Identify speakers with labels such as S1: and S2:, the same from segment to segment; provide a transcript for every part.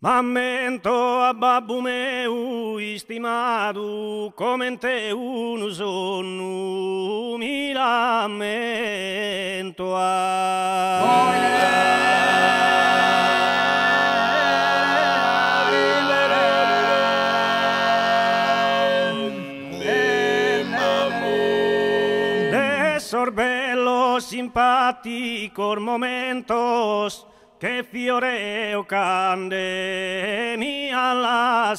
S1: M'ammento a babbo meu istimado, come te uno sonno, mi lamento de sorbello simpatico momentos che fioreo cande mi alla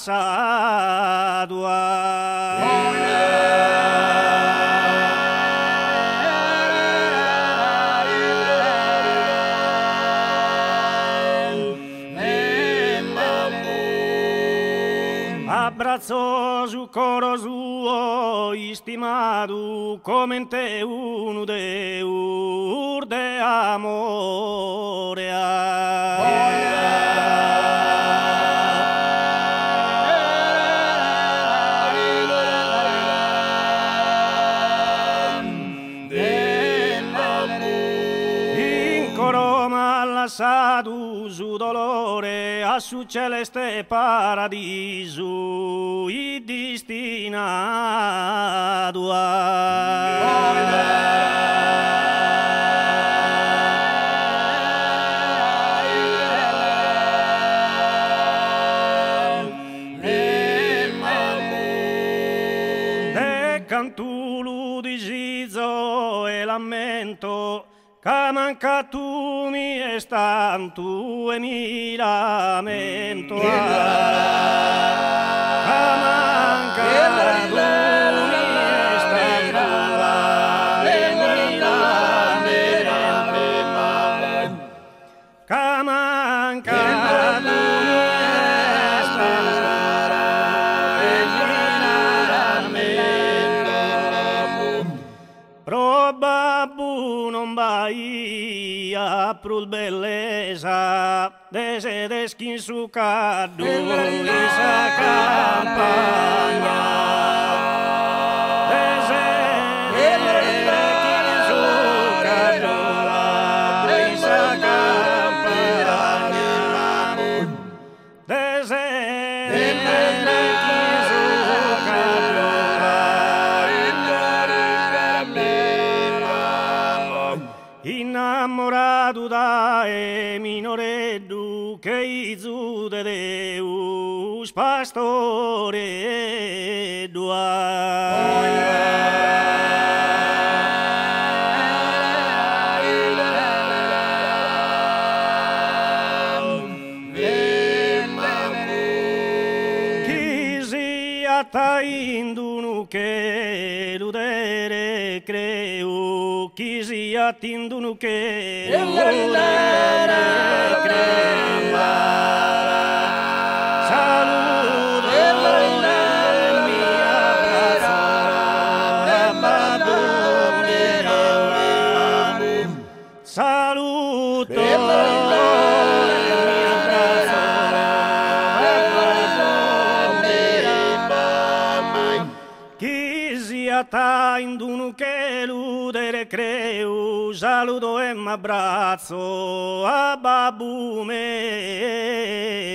S1: Abbraccio su coro suo istimado come te uno de urde amore in coroma lasciato su dolore a su celeste paradiso i destinato de cantulo di gizo e lamento che manca tu mi è tanto e mi lamento che manca tu mi è tanto e mi lamento che manca tu mi è tanto e mi lamento probabbo non vai a prul bellezza de se deschi su caddu in sa campagna de se deschi su caddu in sa campagna de se deschi su caddu innamorato da minoreddu che izu de Deus pastoreddu chi sia taindu che ludere creu chi sia tindunu che ludere creu saluto nel mio abbraccio saluto nel mio abbraccio chi sia taindu che ludere creu saluto e m'abbraccio a babbo me